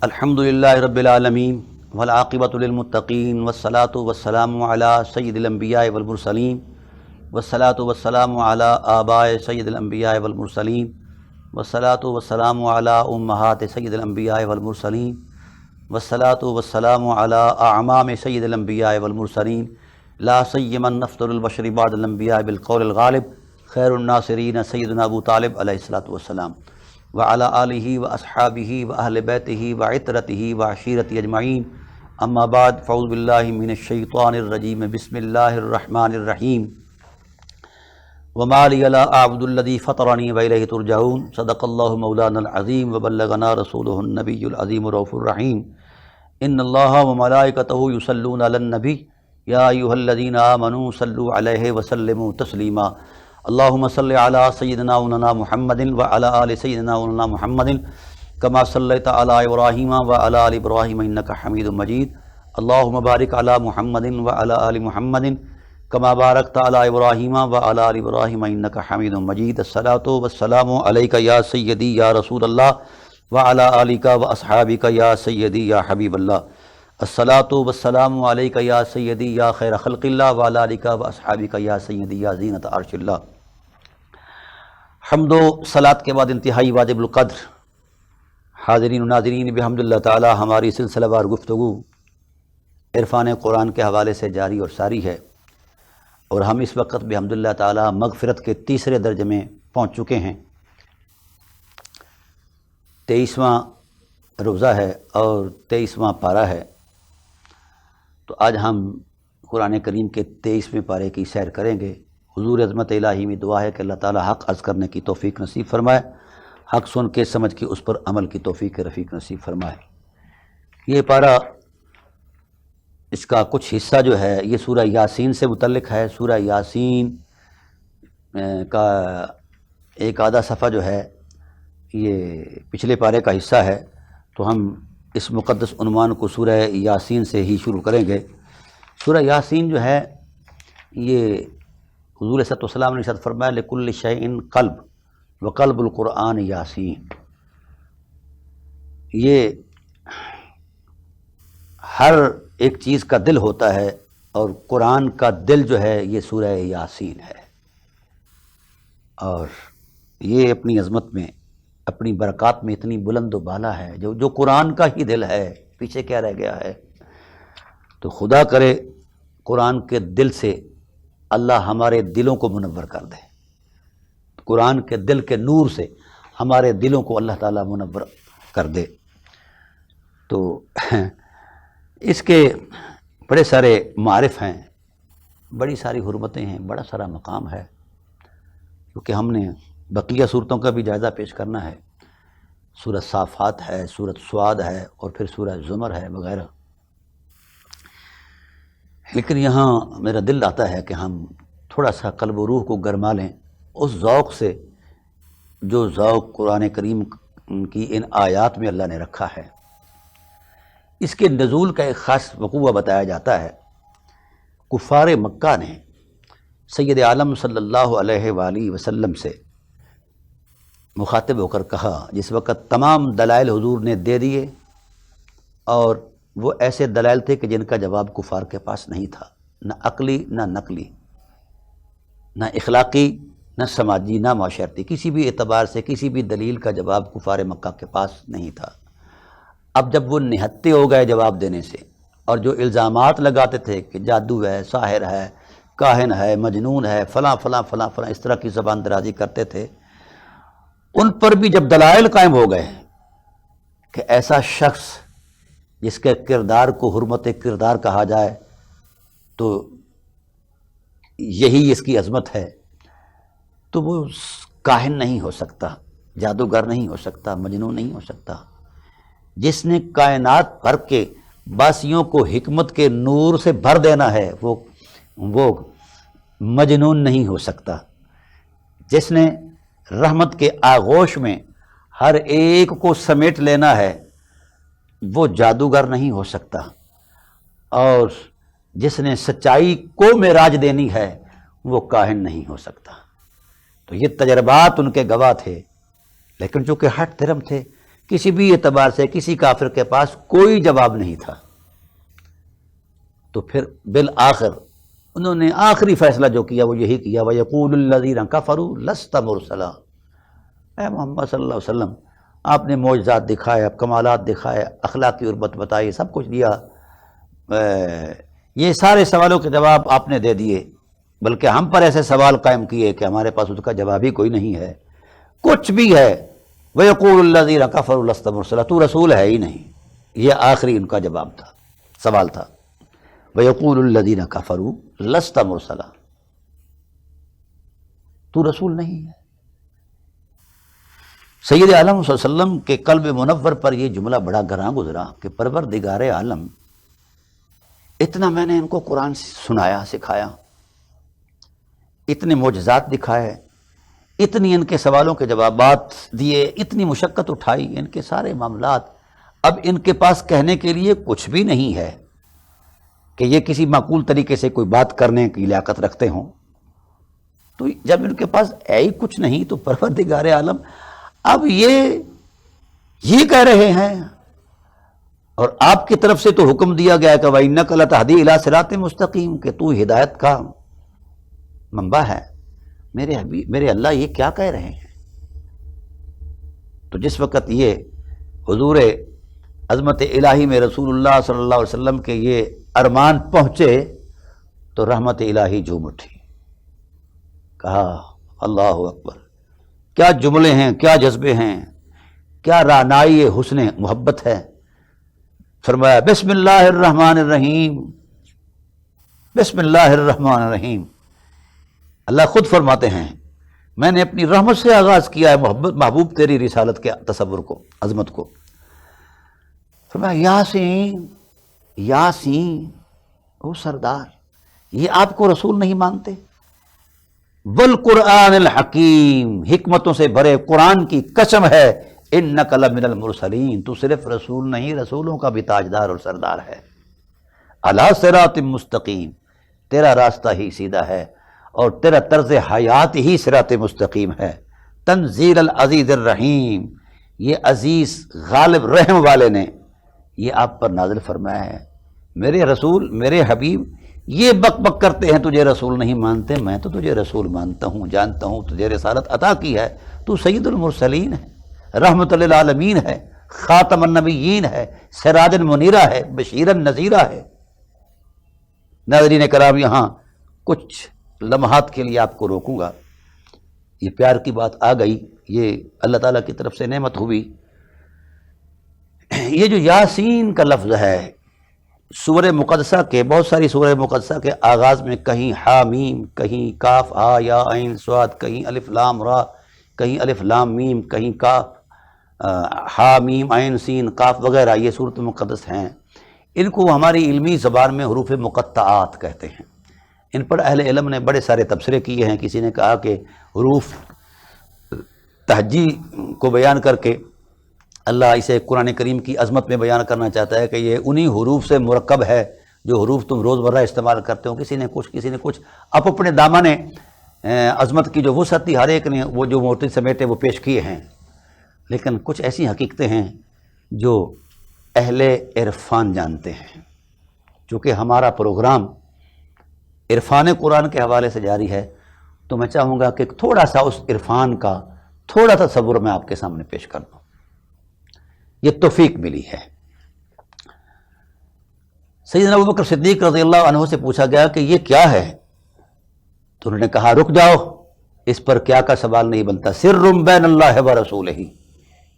الحمدللہ رب العالمین والعاقبۃ للمتقین والصلاة والسلام علی سید الانبیاء والمرسلین والصلاة والسلام علی آباء سید الانبیاء والمرسلین والصلاة والسلام علی امہات سید الانبیاء والمرسلین والصلاة والسلام علی اعمام سید الانبیاء والمرسلین لا سیما نفطر البشر بعد الانبیاء بالقول الغالب خیر الناصرین سیدنا ابو طالب علیہ الصلاۃ والسلام وعلی آلہ واصحابہ واہل بیتہ وعطرتہ وعشیرتہ اجمعین اما بعد فاعوذ باللہ من الشیطان الرجیم بسم اللہ الرحمن الرحیم وما لی لا اعبد الذی فطرنی والیہ ترجعون صدق اللہ مولانا العظیم وبلغنا رسولہ النبی العظیم الرؤوف الرحیم ان اللہ وملائکتہ یصلون علی النبی یا ایھا الذین آمنوا صلوا علیہ وسلموا تسلیما اللہم صلی علی سیدنا مولانا محمد وعلی آل سیدنا مولانا محمد کما صلیت علی ابراہیم وعلی آل ابراہیم انک حمید مجید اللہم بارک علی محمد وعلی آل محمد کما بارکت علی ابراہیم وعلی آل ابراہیم انک حمید مجید الصلاۃ والسلام علیک یا سیدی یا رسول اللہ وعلی آلک واصحابک یا سیدی یا حبیب اللہ الصلاۃ والسلام علیک یا سیدی یا خیر خلق اللہ وعلی آلک واصحابک یا سیدی یا زینت عرش اللہ۔ حمد و صلاۃ کے بعد انتہائی واجب القدر حاضرین و ناظرین بحمد اللہ تعالی ہماری سلسلہ وار گفتگو عرفان قرآن کے حوالے سے جاری اور ساری ہے، اور ہم اس وقت بحمد اللہ تعالی مغفرت کے تیسرے درجے میں پہنچ چکے ہیں۔ 23واں روزہ ہے اور 23واں پارہ ہے، تو آج ہم قرآن کریم کے 23ویں پارے کی سیر کریں گے۔ حضور عظمت الہی میں دعا ہے کہ اللہ تعالی حق عرض کرنے کی توفیق نصیب فرمائے، حق سن کے سمجھ کے اس پر عمل کی توفیق رفیق نصیب فرمائے۔ یہ پارہ، اس کا کچھ حصہ جو ہے یہ سورہ یاسین سے متعلق ہے۔ سورہ یاسین کا ایک آدھا صفحہ جو ہے یہ پچھلے پارے کا حصہ ہے، تو ہم اس مقدس عنوان کو سورہ یاسین سے ہی شروع کریں گے۔ سورہ یاسین جو ہے یہ حضور صلی اللہ علیہ وسلم نے ارشاد فرمایا لکل شیء قلب وقلب القرآن یاسین، یہ ہر ایک چیز کا دل ہوتا ہے اور قرآن کا دل جو ہے یہ سورہ یاسین ہے، اور یہ اپنی عظمت میں اپنی برکات میں اتنی بلند و بالا ہے، جو قرآن کا ہی دل ہے، پیچھے کیا رہ گیا ہے۔ تو خدا کرے قرآن کے دل سے اللہ ہمارے دلوں کو منور کر دے، قرآن کے دل کے نور سے ہمارے دلوں کو اللہ تعالیٰ منور کر دے۔ تو اس کے بڑے سارے معارف ہیں، بڑی ساری حرمتیں ہیں، بڑا سارا مقام ہے، کیونکہ ہم نے بقیہ صورتوں کا بھی جائزہ پیش کرنا ہے۔ سورۃ صافات ہے، سورۃ صاد ہے، اور پھر سورہ زمر ہے وغیرہ، لیکن یہاں میرا دل آتا ہے کہ ہم تھوڑا سا قلب و روح کو گرما لیں اس ذوق سے جو ذوق قرآن کریم کی ان آیات میں اللہ نے رکھا ہے۔ اس کے نزول کا ایک خاص وقوع بتایا جاتا ہے۔ کفار مکہ نے سید عالم صلی اللہ علیہ وآلہ وسلم سے مخاطب ہو کر کہا، جس وقت تمام دلائل حضور نے دے دیے، اور وہ ایسے دلائل تھے کہ جن کا جواب کفار کے پاس نہیں تھا، نہ عقلی نہ نقلی، نہ اخلاقی نہ سماجی نہ معاشرتی، کسی بھی اعتبار سے کسی بھی دلیل کا جواب کفار مکہ کے پاس نہیں تھا۔ اب جب وہ نہتے ہو گئے جواب دینے سے، اور جو الزامات لگاتے تھے کہ جادو ہے، ساحر ہے، کاہن ہے، مجنون ہے، فلاں فلاں فلاں فلاں، اس طرح کی زبان درازی کرتے تھے، ان پر بھی جب دلائل قائم ہو گئے کہ ایسا شخص جس کے کردار کو حرمت کردار کہا جائے تو یہی اس کی عظمت ہے، تو وہ کاہن نہیں ہو سکتا، جادوگر نہیں ہو سکتا، مجنون نہیں ہو سکتا۔ جس نے کائنات بھر کے باسیوں کو حکمت کے نور سے بھر دینا ہے وہ مجنون نہیں ہو سکتا۔ جس نے رحمت کے آغوش میں ہر ایک کو سمیٹ لینا ہے وہ جادوگر نہیں ہو سکتا، اور جس نے سچائی کو معراج دینی ہے وہ کاہن نہیں ہو سکتا۔ تو یہ تجربات ان کے گواہ تھے، لیکن چونکہ ہٹ دھرم تھے، کسی بھی اعتبار سے کسی کافر کے پاس کوئی جواب نہیں تھا۔ تو پھر بالآخر انہوں نے آخری فیصلہ جو کیا وہ یہی کیا، وَيَقُولُ الَّذِينَ كَفَرُوا لَسْتَ مُرْسَلًا، اے محمد صلی اللہ علیہ وسلم آپ نے معجزات دکھائے، کمالات دکھائے، اخلاقی عربت بتائی، سب کچھ دیا، یہ سارے سوالوں کے جواب آپ نے دے دیے، بلکہ ہم پر ایسے سوال قائم کیے کہ ہمارے پاس اس کا جواب ہی کوئی نہیں ہے، کچھ بھی ہے۔ وَيَقُولُ الَّذِينَ كَفَرُوا لَسْتَ مُرْسَلًا، تو رسول ہے ہی نہیں، یہ آخری ان کا جواب تھا، سوال تھا۔ وَيَقُولُ الَّذِينَ كَفَرُوا لَسْتَ مُرْسَلًا، تو رسول نہیں ہے۔ سید عالم صلی اللہ علیہ وسلم کے قلب منور پر یہ جملہ بڑا گراں گزرا کہ پروردگار عالم، اتنا میں نے ان کو قرآن سنایا، سکھایا، اتنے معجزات دکھائے، اتنی ان کے سوالوں کے جوابات دیے، اتنی مشقت اٹھائی، ان کے سارے معاملات، اب ان کے پاس کہنے کے لیے کچھ بھی نہیں ہے کہ یہ کسی معقول طریقے سے کوئی بات کرنے کی لیاقت رکھتے ہوں۔ تو جب ان کے پاس ہے ہی کچھ نہیں تو پروردگار عالم اب یہ کہہ رہے ہیں، اور آپ کی طرف سے تو حکم دیا گیا کہ وَإِنَّكَ لَتَهْدِي إِلَىٰ صِرَاطٍ مُسْتَقِيمٍ کہ تو ہدایت کا منبع ہے، میرے اللہ یہ کیا کہہ رہے ہیں؟ تو جس وقت یہ حضور عظمت الہی میں رسول اللہ صلی اللہ علیہ وسلم کے یہ ارمان پہنچے تو رحمت الہی جھوم اٹھی، کہا اللہ اکبر، کیا جملے ہیں، کیا جذبے ہیں، کیا رعنائی حسن محبت ہے۔ فرمایا بسم اللہ الرحمن الرحیم، بسم اللہ الرحمن الرحیم۔ اللہ خود فرماتے ہیں میں نے اپنی رحمت سے آغاز کیا ہے محبوب تیری رسالت کے تصور کو، عظمت کو۔ فرمایا یاسین، یاسین، او سردار، یہ آپ کو رسول نہیں مانتے؟ والقرآن الحکیم، حکمتوں سے بھرے قرآن کی قسم ہے، انک لمن المرسلین، تو صرف رسول نہیں رسولوں کا بھی تاجدار اور سردار ہے۔ علی صراط مستقیم، تیرا راستہ ہی سیدھا ہے اور تیرا طرز حیات ہی صراط مستقیم ہے۔ تنزیل العزیز الرحیم، یہ عزیز غالب رحم والے نے یہ آپ پر نازل فرمایا ہے۔ میرے رسول، میرے حبیب یہ بک بک کرتے ہیں تجھے رسول نہیں مانتے، میں تو تجھے رسول مانتا ہوں، جانتا ہوں، تجھے رسالت عطا کی ہے، تو سید المرسلین ہے، رحمت للعالمین ہے، خاتم النبیین ہے، سراج منیرہ ہے، بشیر نذیرہ ہے۔ ناظرین کرام، یہاں کچھ لمحات کے لیے آپ کو روکوں گا، یہ پیار کی بات آ گئی، یہ اللہ تعالیٰ کی طرف سے نعمت ہوئی۔ یہ جو یاسین کا لفظ ہے، سورہ مقدسہ کے، بہت ساری سورہ مقدسہ کے آغاز میں کہیں حامیم، کہیں کاف ہا یا عین صاد، کہیں الف لام را، کہیں الف لام میم، کہیں کاف حامیم عین سین کاف وغیرہ، یہ سورۃ مقدس ہیں۔ ان کو ہماری علمی زبان میں حروف مقطعات کہتے ہیں۔ ان پر اہل علم نے بڑے سارے تبصرے کیے ہیں۔ کسی نے کہا کہ حروف تہجی کو بیان کر کے اللہ اسے قرآن کریم کی عظمت میں بیان کرنا چاہتا ہے کہ یہ انہی حروف سے مرکب ہے جو حروف تم روزمرہ استعمال کرتے ہو۔ کسی نے کچھ اپنے دامن عظمت کی جو وسعت تھی ہر ایک نے وہ جو موٹی سمیٹے وہ پیش کیے ہیں، لیکن کچھ ایسی حقیقتیں ہیں جو اہل عرفان جانتے ہیں۔ چونکہ ہمارا پروگرام عرفان قرآن کے حوالے سے جاری ہے تو میں چاہوں گا کہ تھوڑا سا اس عرفان کا تھوڑا سا تصور میں آپ کے سامنے پیش کر دوں، یہ توفیق ملی ہے۔ سیدنا ابوبکر صدیق رضی اللہ عنہ سے پوچھا گیا کہ یہ کیا ہے، تو انہوں نے کہا رک جاؤ، اس پر کیا کا سوال نہیں بنتا، سر بین اللہ و رسولہ،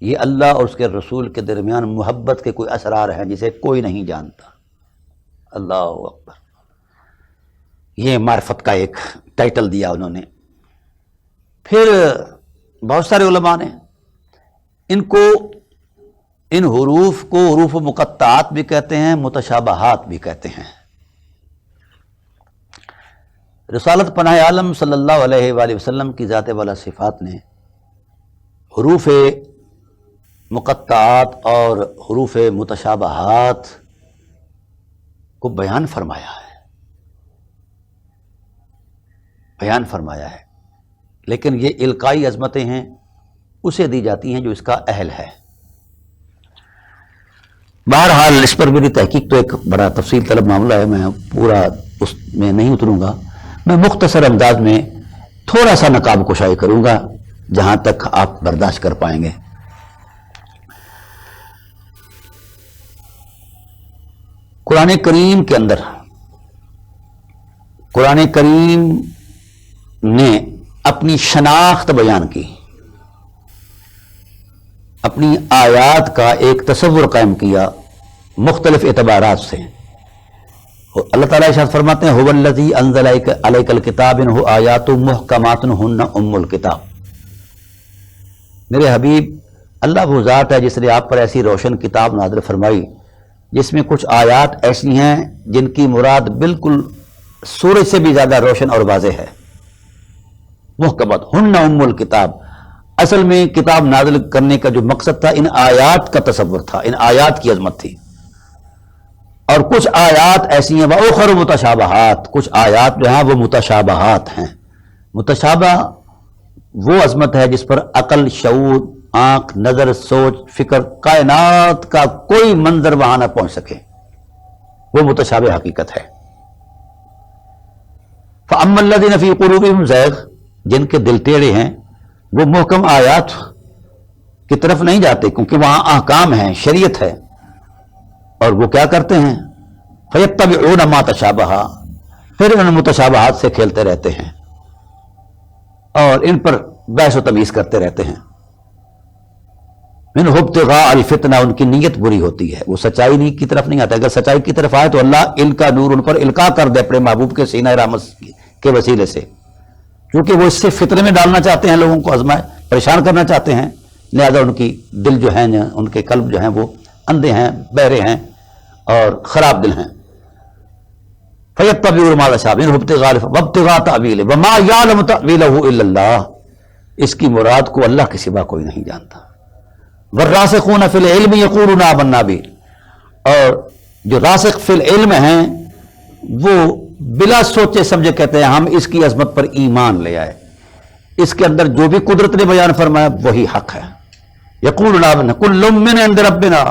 یہ اللہ اور اس کے رسول کے درمیان محبت کے کوئی اسرار ہیں جسے کوئی نہیں جانتا۔ اللہ اکبر، یہ معرفت کا ایک ٹائٹل دیا انہوں نے۔ پھر بہت سارے علماء نے ان حروف کو حروف مقطعات بھی کہتے ہیں، متشابہات بھی کہتے ہیں۔ رسالت پناہ عالم صلی اللہ علیہ وآلہ وسلم کی ذات والا صفات نے حروف مقطعات اور حروف متشابہات کو بیان فرمایا ہے، لیکن یہ القائی عظمتیں ہیں، اسے دی جاتی ہیں جو اس کا اہل ہے۔ بہرحال اس پر میری تحقیق تو ایک بڑا تفصیل طلب معاملہ ہے، میں پورا اس میں نہیں اتروں گا، میں مختصر انداز میں تھوڑا سا نقاب کشائی کروں گا جہاں تک آپ برداشت کر پائیں گے۔ قرآن کریم کے اندر قرآن کریم نے اپنی شناخت بیان کی، اپنی آیات کا ایک تصور قائم کیا مختلف اعتبارات سے۔ اللہ تعالیٰ ارشاد فرماتے ہیں هو الذی انزل علیک الکتاب انہ آیات محکمات ہن ام الکتاب۔ میرے حبیب، اللہ وہ ذات ہے جس نے آپ پر ایسی روشن کتاب نازل فرمائی جس میں کچھ آیات ایسی ہیں جن کی مراد بالکل سورج سے بھی زیادہ روشن اور واضح ہے۔ محکمات ہن ام الکتاب، اصل میں کتاب نازل کرنے کا جو مقصد تھا ان آیات کا تصور تھا، ان آیات کی عظمت تھی۔ اور کچھ آیات ایسی ہیں وَأُخَرُ مُتَشَابِهَاتٌ، کچھ آیات جو ہیں وہ متشابہات ہیں۔ متشابہ وہ عظمت ہے جس پر عقل، شعور، آنکھ، نظر، سوچ، فکر، کائنات کا کوئی منظر وہاں نہ پہنچ سکے، وہ متشابہ حقیقت ہے۔ فَأَمَّا الَّذِينَ فِي قُلُوبِهِمْ زَيْغٌ، جن کے دل ٹیڑھے ہیں وہ محکم آیات کی طرف نہیں جاتے کیونکہ وہاں احکام ہیں، شریعت ہے، اور وہ کیا کرتے ہیں فَيَتَّبِعُونَ مَا تَشَابَهَ، پھر ان متشابہات سے کھیلتے رہتے ہیں اور ان پر بحث و تمیز کرتے رہتے ہیں۔ مِنْهُ ابْتِغَاءَ الْفِتْنَةِ، ان کی نیت بری ہوتی ہے، وہ سچائی کی طرف نہیں آتا۔ اگر سچائی کی طرف آئے تو اللہ ان کا نور ان پر القاء کر دے اپنے محبوب کے سینہ رحمت کے وسیلے سے، کیونکہ وہ اس سے فتنے میں ڈالنا چاہتے ہیں، لوگوں کو آزمائے پریشان کرنا چاہتے ہیں، لہذا ان کی دل جو ہیں، ان کے قلب جو ہیں وہ اندھے ہیں، بہرے ہیں اور خراب دل ہیں۔ فَيَتَّبِعُونَ مَا تَشَابَهَ وَابْتِغَاءَ تَأْوِيلِهِ وَمَا يَعْلَمُ تَأْوِيلَهُ إِلَّا اللَّهُ، اس کی مراد کو اللہ کے سوا کوئی نہیں جانتا۔ وَالرَّاسِخُونَ فِي الْعِلْمِ يَقُولُونَ آمَنَّا بِهِ، اور جو راسخ فی العلم ہیں وہ بلا سوچے سمجھے کہتے ہیں ہم اس کی عظمت پر ایمان لے آئے، اس کے اندر جو بھی قدرت نے بیان فرمایا وہی حق ہے۔ یقولون آمنا کل من عند ربنا،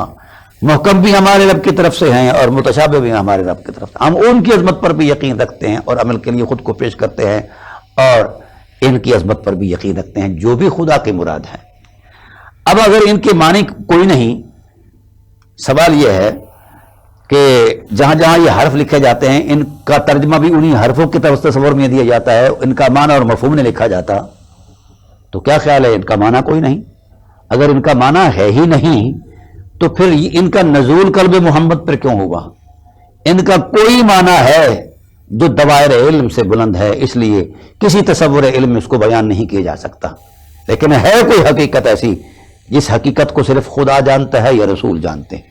محکم بھی ہمارے رب کی طرف سے ہیں اور متشابہ بھی ہمارے رب کی طرف سے، ہم ان کی عظمت پر بھی یقین رکھتے ہیں اور عمل کے لیے خود کو پیش کرتے ہیں اور ان کی عظمت پر بھی یقین رکھتے ہیں جو بھی خدا کی مراد ہے۔ اب اگر ان کے معنی کوئی نہیں، سوال یہ ہے کہ جہاں جہاں یہ حرف لکھے جاتے ہیں ان کا ترجمہ بھی انہی حرفوں کی طرف تصور میں دیا جاتا ہے، ان کا معنی اور مفہوم نہیں لکھا جاتا، تو کیا خیال ہے ان کا معنی کوئی نہیں؟ اگر ان کا معنی ہے ہی نہیں تو پھر ان کا نزول قلب محمد پر کیوں ہوگا؟ ان کا کوئی معنی ہے جو دوائر علم سے بلند ہے، اس لیے کسی تصور علم میں اس کو بیان نہیں کیا جا سکتا، لیکن ہے کوئی حقیقت ایسی جس حقیقت کو صرف خدا جانتا ہے یا رسول جانتے ہیں،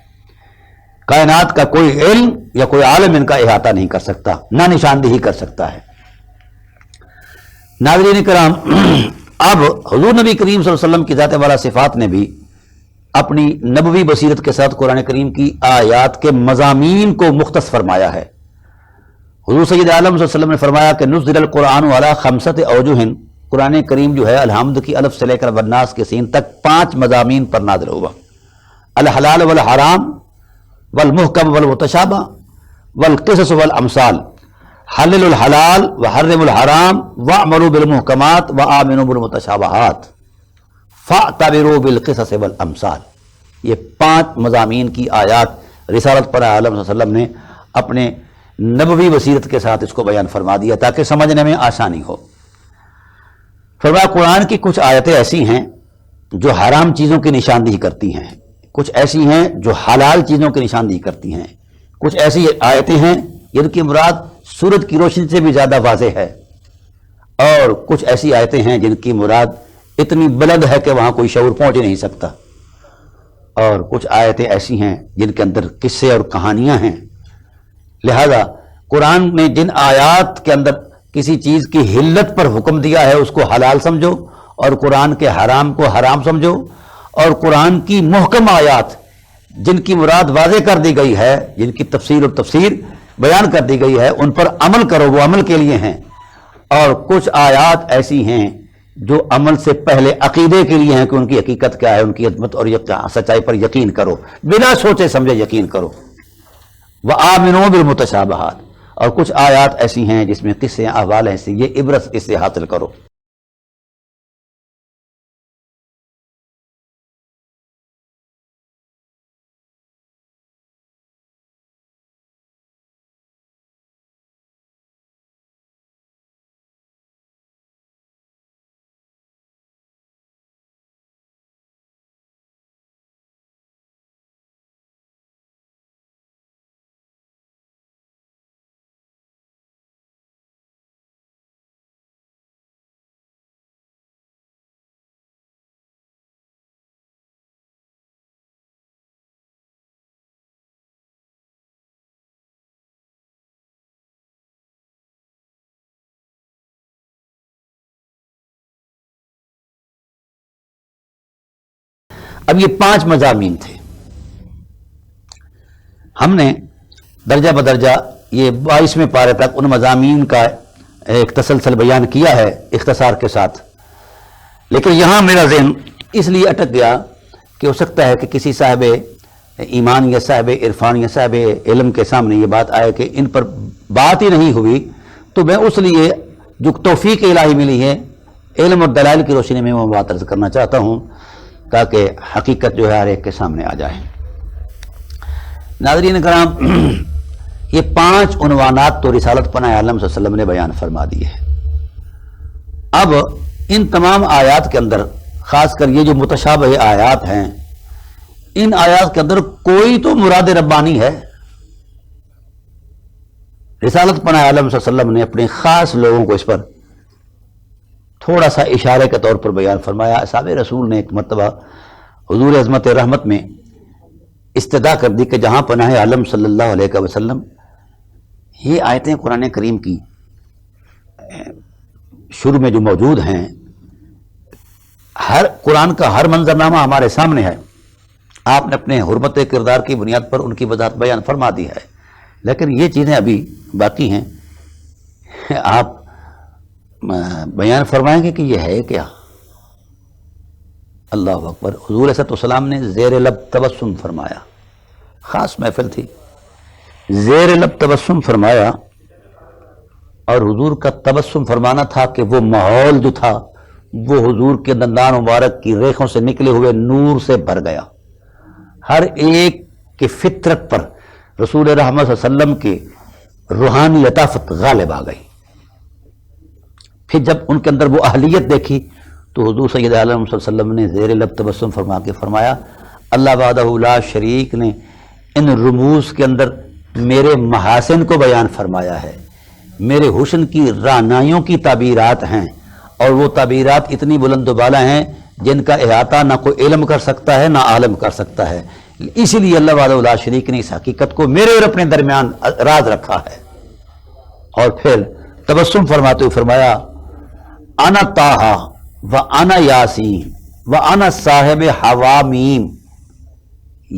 کائنات کا کوئی علم یا کوئی عالم ان کا احاطہ نہیں کر سکتا، نہ نشاندہی کر سکتا ہے۔ ناظرین کرام، اب حضور نبی کریم صلی اللہ علیہ وسلم کی ذات والا صفات نے بھی اپنی نبوی بصیرت کے ساتھ قرآن کریم کی آیات کے مضامین کو مختص فرمایا ہے۔ حضور سید عالم صلی اللہ علیہ وسلم نے فرمایا کہ نزل القرآن علی خمسۃ اوجہ، قرآن کریم جو ہے الحمد کی الف سے لے کر والناس کے سین تک 5 مضامین پر نازل ہوا، الحلال والحرام والمحکم والمتشابہ والقصص والامثال، حلل الحلال وحرم الحرام واعملوا بالمحکمات وآمنوا بالمتشابہات فاعتبروا بالقصص والامثال۔ یہ 5 مضامین کی آیات رسالت پر عالم صلی اللہ علیہ وسلم نے اپنے نبوی بصیرت کے ساتھ اس کو بیان فرما دیا تاکہ سمجھنے میں آسانی ہو۔ فرمایا قرآن کی کچھ آیتیں ایسی ہیں جو حرام چیزوں کی نشاندہی کرتی ہیں، کچھ ایسی ہیں جو حلال چیزوں کی نشاندہی کرتی ہیں، کچھ ایسی آیتیں ہیں جن کی مراد سورج کی روشنی سے بھی زیادہ واضح ہے، اور کچھ ایسی آیتیں ہیں جن کی مراد اتنی بلند ہے کہ وہاں کوئی شعور پہنچ ہی نہیں سکتا، اور کچھ آیتیں ایسی ہیں جن کے اندر قصے اور کہانیاں ہیں۔ لہذا قرآن نے جن آیات کے اندر کسی چیز کی حلت پر حکم دیا ہے اس کو حلال سمجھو، اور قرآن کے حرام کو حرام سمجھو، اور قرآن کی محکم آیات جن کی مراد واضح کر دی گئی ہے، جن کی تفسیر اور تفسیر بیان کر دی گئی ہے، ان پر عمل کرو، وہ عمل کے لیے ہیں، اور کچھ آیات ایسی ہیں جو عمل سے پہلے عقیدے کے لیے ہیں کہ ان کی حقیقت کیا ہے، ان کی عظمت اور سچائی پر یقین کرو، بنا سوچے سمجھے یقین کرو۔ وَآمِنُوا بِالْمُتَشَابِهَاتِ، اور کچھ آیات ایسی ہیں جس میں قصے احوال ایسی، یہ عبرت اس سے حاصل کرو۔ اب یہ 5 مضامین تھے، ہم نے درجہ بدرجہ یہ 22ویں پارے تک ان مضامین کا ایک تسلسل بیان کیا ہے اختصار کے ساتھ، لیکن یہاں میرا ذہن اس لیے اٹک گیا کہ ہو سکتا ہے کہ کسی صاحب ایمان یا صاحب عرفان یا صاحب علم کے سامنے یہ بات آئے کہ ان پر بات ہی نہیں ہوئی، تو میں اس لیے جو توفیق الہی ملی ہے علم اور دلائل کی روشنی میں وہ بات عرض کرنا چاہتا ہوں تاکہ حقیقت جو ہے ہر ایک کے سامنے آ جائے۔ ناظرین کرام، یہ 5 عنوانات تو رسالت پناہ عالم صلی اللہ علیہ وسلم نے بیان فرما دیے ہیں۔ اب ان تمام آیات کے اندر، خاص کر یہ جو متشابہ آیات ہیں، ان آیات کے اندر کوئی تو مراد ربانی ہے۔ رسالت پناہ عالم صلی اللہ علیہ وسلم نے اپنے خاص لوگوں کو اس پر تھوڑا سا اشارے کے طور پر بیان فرمایا۔ اصحاب رسول نے ایک مرتبہ حضور عظمت رحمت میں استدعا کر دی کہ جہاں پناہ عالم صلی اللہ علیہ وسلم، یہ آیتیں قرآن کریم کی شروع میں جو موجود ہیں، ہر قرآن کا ہر منظرنامہ ہمارے سامنے ہے، آپ نے اپنے حرمت کردار کی بنیاد پر ان کی وضاحت بیان فرما دی ہے، لیکن یہ چیزیں ابھی باقی ہیں۔ آپ بیان فرمائیں گے کہ یہ ہے کیا؟ اللہ اکبر۔ حضور علیہ السلام نے زیر لب تبسم فرمایا، خاص محفل تھی، زیر لب تبسم فرمایا، اور حضور کا تبسم فرمانا تھا کہ وہ ماحول جو تھا وہ حضور کے دندان مبارک کی ریخوں سے نکلے ہوئے نور سے بھر گیا، ہر ایک کی فطرت پر رسول رحمت صلی اللہ علیہ وسلم کی روحانی لطافت غالب آ گئی۔ پھر جب ان کے اندر وہ اہلیت دیکھی تو حضور سید عالم صلی اللہ علیہ وسلم نے زیر لب تبسم فرما کے فرمایا، اللہ وحدہ لا شریک نے ان رموز کے اندر میرے محاسن کو بیان فرمایا ہے، میرے حسن کی رعنائیوں کی تعبیرات ہیں، اور وہ تعبیرات اتنی بلند و بالا ہیں جن کا احاطہ نہ کوئی علم کر سکتا ہے نہ عالم کر سکتا ہے، اسی لیے اللہ وحدہ لا شریک نے اس حقیقت کو میرے اور اپنے درمیان راز رکھا ہے۔ اور پھر تبسم فرماتے ہوئے فرمایا، انا طٰہٰ و انا یاسین و انا صاحب حوامیم،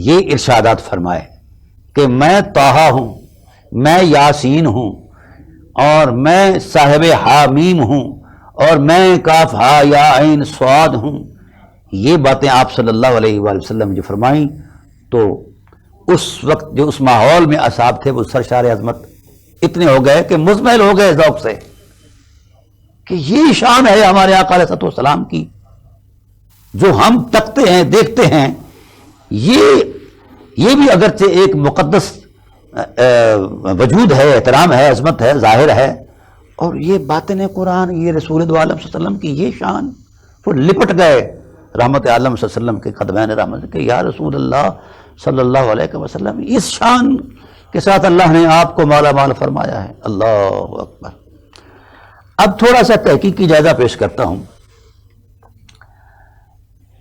یہ ارشادات فرمائے کہ میں طٰہٰ ہوں، میں یاسین ہوں، اور میں صاحب حامیم ہوں، اور میں کاف ہا یا عین صاد ہوں۔ یہ باتیں آپ صلی اللہ علیہ وآلہ وسلم جو فرمائیں تو اس وقت جو اس ماحول میں اصحاب تھے وہ سرشار عظمت اتنے ہو گئے کہ مزمحل ہو گئے ذوق سے کہ یہ شان ہے ہمارے آقا علیہ السلام کی، جو ہم تکتے ہیں دیکھتے ہیں، یہ بھی اگرچہ ایک مقدس وجود ہے، احترام ہے، عظمت ہے، ظاہر ہے، اور یہ باطن قرآن، یہ رسول دو عالم صلی اللہ علیہ وسلم کی یہ شان، وہ لپٹ گئے رحمت عالم صلی اللہ علیہ وسلم کے قدمین رحمت کہ یا رسول اللہ صلی اللہ علیہ وسلم، اس شان کے ساتھ اللہ نے آپ کو مالا مال فرمایا ہے۔ اللہ اکبر۔ اب تھوڑا سا تحقیقی جائزہ پیش کرتا ہوں۔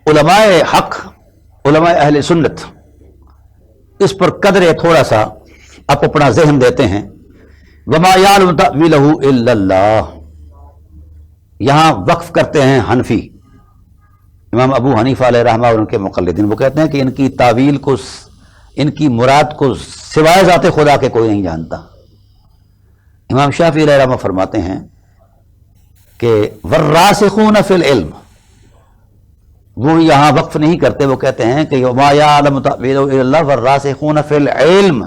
علماء حق، علماء اہل سنت اس پر قدرے تھوڑا سا آپ اپنا ذہن دیتے ہیں۔ وما یعلم تأویلہ الا اللہ، یہاں وقف کرتے ہیں حنفی امام ابو حنیفہ علیہ رحمہ اور ان کے مقلدین، وہ کہتے ہیں کہ ان کی تعویل کو، ان کی مراد کو سوائے ذات خدا کے کوئی نہیں جانتا۔ امام شافعی علیہ رحمہ فرماتے ہیں کہ والراسخون فی العلم، وہ یہاں وقف نہیں کرتے، وہ کہتے ہیں کہ وما یعلم تأویلہ الا اللہ والراسخون فی العلم،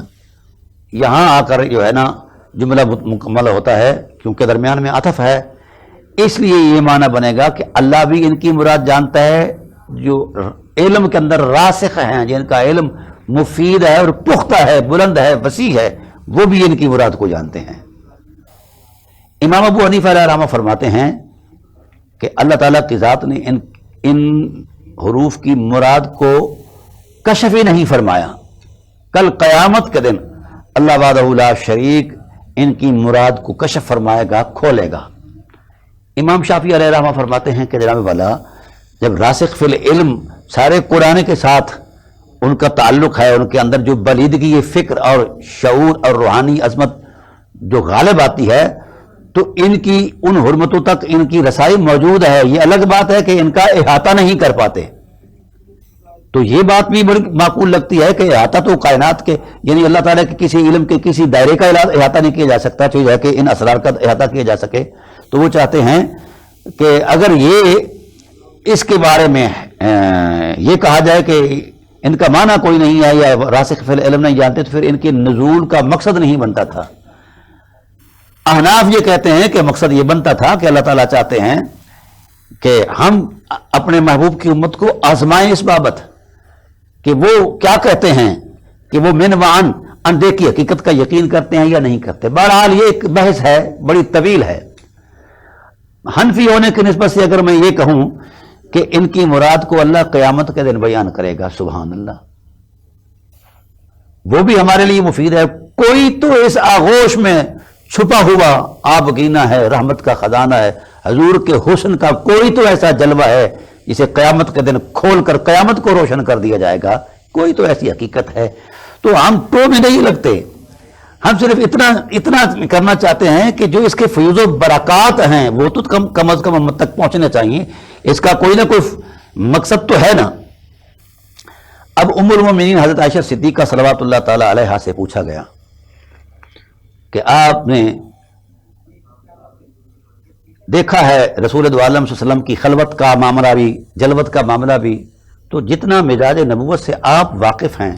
یہاں آ کر جو ہے نا جملہ مکمل ہوتا ہے کیونکہ درمیان میں عطف ہے، اس لیے یہ معنی بنے گا کہ اللہ بھی ان کی مراد جانتا ہے، جو علم کے اندر راسخ ہیں، جن کا علم مفید ہے اور پختہ ہے، بلند ہے، وسیع ہے، وہ بھی ان کی مراد کو جانتے ہیں۔ امام ابو حنیفہ علیہ رحمہ فرماتے ہیں کہ اللہ تعالیٰ کی ذات نے ان حروف کی مراد کو کشف ہی نہیں فرمایا، کل قیامت کے دن اللہ وحدہ لا شریک ان کی مراد کو کشف فرمائے گا، کھولے گا۔ امام شافعی علیہ رحمہ فرماتے ہیں کہ جناب والا جب راسخ فی العلم سارے قرآن کے ساتھ ان کا تعلق ہے، ان کے اندر جو بلیدگی فکر اور شعور اور روحانی عظمت جو غالب آتی ہے، تو ان کی ان حرمتوں تک ان کی رسائی موجود ہے۔ یہ الگ بات ہے کہ ان کا احاطہ نہیں کر پاتے، تو یہ بات بھی بڑی معقول لگتی ہے کہ احاطہ تو کائنات کے، یعنی اللہ تعالیٰ کے کسی علم کے کسی دائرے کا احاطہ نہیں کیا جا سکتا، چاہیے ہے کہ ان اسرار کا احاطہ کیا جا سکے۔ تو وہ چاہتے ہیں کہ اگر یہ اس کے بارے میں یہ کہا جائے کہ ان کا معنی کوئی نہیں ہے یا راسخ فی العلم نہیں جانتے، تو پھر ان کے نزول کا مقصد نہیں بنتا تھا۔ احناف یہ کہتے ہیں کہ مقصد یہ بنتا تھا کہ اللہ تعالیٰ چاہتے ہیں کہ ہم اپنے محبوب کی امت کو آزمائیں اس بابت کہ وہ کیا کہتے ہیں، کہ وہ من وعن اندے کی حقیقت کا یقین کرتے ہیں یا نہیں کرتے۔ بہرحال یہ ایک بحث ہے، بڑی طویل ہے۔ حنفی ہونے کی نسبت سے اگر میں یہ کہوں کہ ان کی مراد کو اللہ قیامت کے دن بیان کرے گا، سبحان اللہ، وہ بھی ہمارے لیے مفید ہے۔ کوئی تو اس آغوش میں چھپا ہوا آب گینا ہے، رحمت کا خزانہ ہے، حضور کے حسن کا کوئی تو ایسا جلوہ ہے جسے قیامت کے دن کھول کر قیامت کو روشن کر دیا جائے گا، کوئی تو ایسی حقیقت ہے۔ تو ہم تو میں نہیں لگتے، ہم صرف اتنا کرنا چاہتے ہیں کہ جو اس کے فیوز و برکات ہیں وہ تو کم از کم ہم تک پہنچنے چاہیے، اس کا کوئی نہ کوئی مقصد تو ہے نا۔ اب ام المومنین حضرت عائشہ صدیقہ صلوات اللہ تعالی علیہا سے پوچھا گیا کہ آپ نے دیکھا ہے رسول دو عالم صلی اللہ علیہ وسلم کی خلوت کا معاملہ بھی، جلوت کا معاملہ بھی، تو جتنا مزاج نبوت سے آپ واقف ہیں،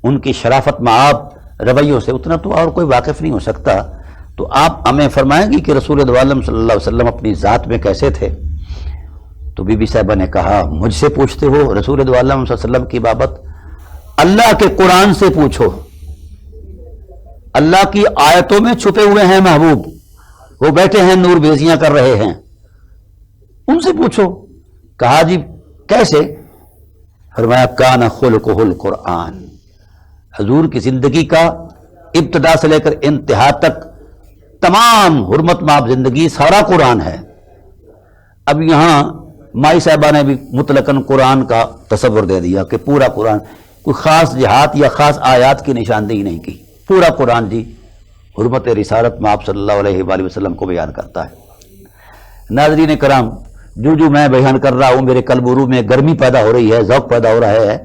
ان کی شرافت معاب رویوں سے، اتنا تو اور کوئی واقف نہیں ہو سکتا۔ تو آپ ہمیں فرمائیں گی کہ رسول دو عالم صلی اللہ علیہ وسلم اپنی ذات میں کیسے تھے؟ تو بی بی صاحبہ نے کہا مجھ سے پوچھتے ہو رسول دو عالم صلی اللہ علیہ وسلم کی بابت؟ اللہ کے قرآن سے پوچھو، اللہ کی آیتوں میں چھپے ہوئے ہیں محبوب، وہ بیٹھے ہیں نور بیزیاں کر رہے ہیں، ان سے پوچھو۔ کہا جی کیسے؟ فرمایا کان خلقہ القرآن، حضور کی زندگی کا ابتدا سے لے کر انتہا تک تمام حرمت مآب زندگی سارا قرآن ہے۔ اب یہاں مائی صاحبہ نے بھی مطلقاً قرآن کا تصور دے دیا کہ پورا قرآن، کوئی خاص جہات یا خاص آیات کی نشاندہی نہیں کی، پورا قرآن جی حرمت رسالت مآب صلی اللہ علیہ وآلہ وسلم کو بیان کرتا ہے۔ ناظرین کرام، جو میں بیان کر رہا ہوں میرے قلب و روح میں گرمی پیدا ہو رہی ہے، ذوق پیدا ہو رہا ہے